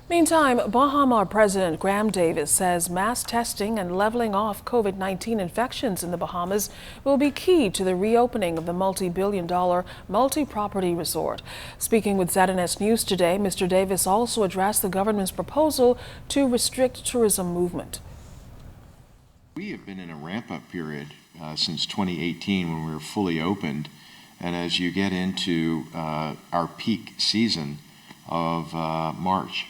Meantime, Baha President Graham Davis says mass testing and leveling off COVID-19 infections in the Bahamas will be key to the reopening of the multi-billion-dollar multi-property resort. Speaking with ZNS News today, Mr. Davis also addressed the government's proposal to restrict tourism movement. We have been in a ramp-up period since 2018 when we were fully opened, and as you get into our peak season of March,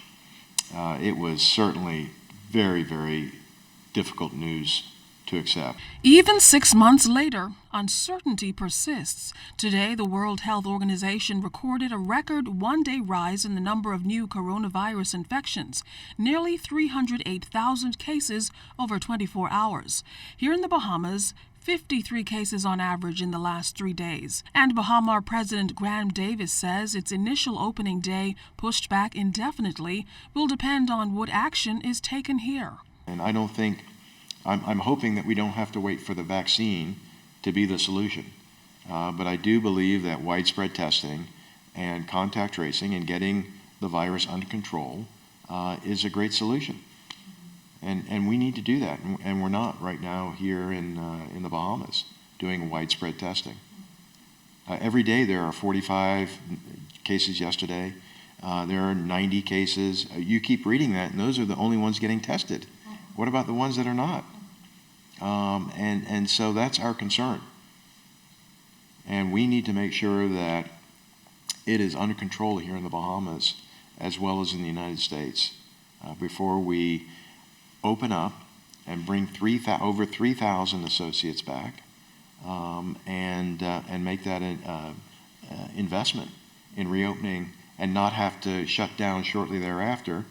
it was certainly very, very difficult news to accept. Even 6 months later, uncertainty persists. Today, the World Health Organization recorded a record one-day rise in the number of new coronavirus infections, nearly 308,000 cases over 24 hours. Here in the Bahamas, 53 cases on average in the last 3 days. And Baha President Graham Davis says its initial opening day, pushed back indefinitely, will depend on what action is taken here. And I don't think, I'm hoping that we don't have to wait for the vaccine to be the solution. But I do believe that widespread testing and contact tracing and getting the virus under control is a great solution. And we need to do that, and we're not right now here in the Bahamas doing widespread testing. Every day there are 45 cases yesterday. There are 90 cases. You keep reading that, and those are the only ones getting tested. What about the ones that are not? And so that's our concern. And we need to make sure that it is under control here in the Bahamas as well as in the United States before we open up and bring over 3,000 associates back and make that an investment in reopening and not have to shut down shortly thereafter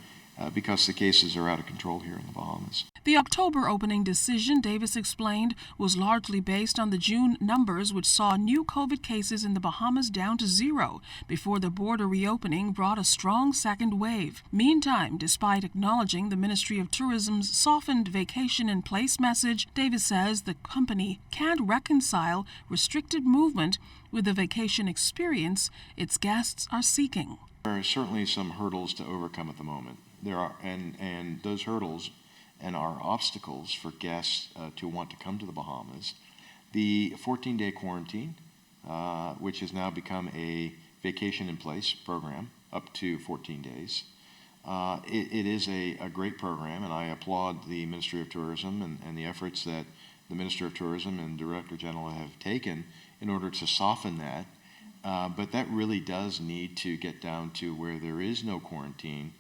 because the cases are out of control here in the Bahamas. The October opening decision, Davis explained, was largely based on the June numbers, which saw new COVID cases in the Bahamas down to 0 before the border reopening brought a strong second wave. Meantime, despite acknowledging the Ministry of Tourism's softened vacation-in-place message, Davis says the company can't reconcile restricted movement with the vacation experience its guests are seeking. There are certainly some hurdles to overcome at the moment. There are, and those hurdles and are obstacles for guests to want to come to the Bahamas. The 14-day quarantine, which has now become a vacation-in-place program, up to 14 days. It is a great program, and I applaud the Ministry of Tourism and the efforts that the Minister of Tourism and Director General have taken in order to soften that. But that really does need to get down to where there is no quarantine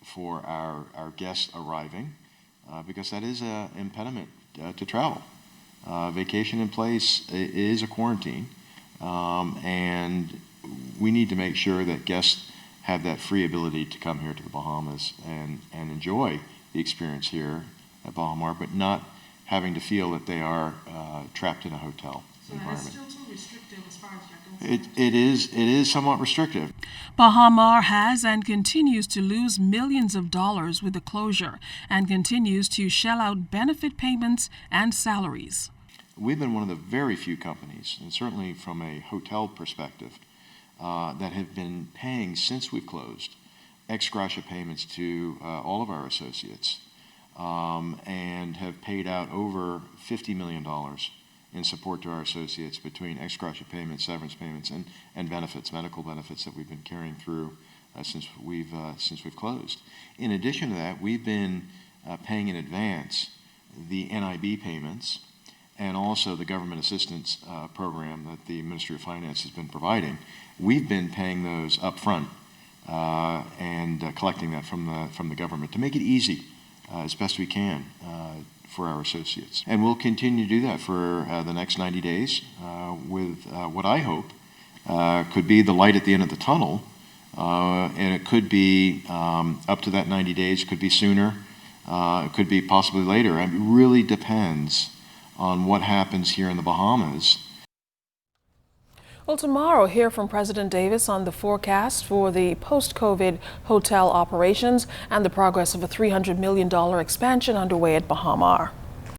for our guests arriving, because that is an impediment to travel. Vacation in place is a quarantine, and we need to make sure that guests have that free ability to come here to the Bahamas and enjoy the experience here at Baha, but not having to feel that they are trapped in a hotel environment. So it's still too restrictive as far as you're concerned? It is somewhat restrictive. Baha has and continues to lose millions of dollars with the closure and continues to shell out benefit payments and salaries. We've been one of the very few companies, and certainly from a hotel perspective, that have been paying since we've closed ex gratia payments to all of our associates and have paid out over $50 million in support to our associates between ex gratia payments, severance payments, and benefits, medical benefits that we've been carrying through since we've closed. In addition to that, we've been paying in advance the NIB payments and also the government assistance program that the Ministry of Finance has been providing. We've been paying those up front and collecting that from the government to make it easy as best we can for our associates. And we'll continue to do that for the next 90 days with what I hope could be the light at the end of the tunnel. And it could be up to that 90 days, could be sooner, it could be possibly later. It really depends on what happens here in the Bahamas. Well, tomorrow, hear from President Davis on the forecast for the post-COVID hotel operations and the progress of a $300 million expansion underway at Baha.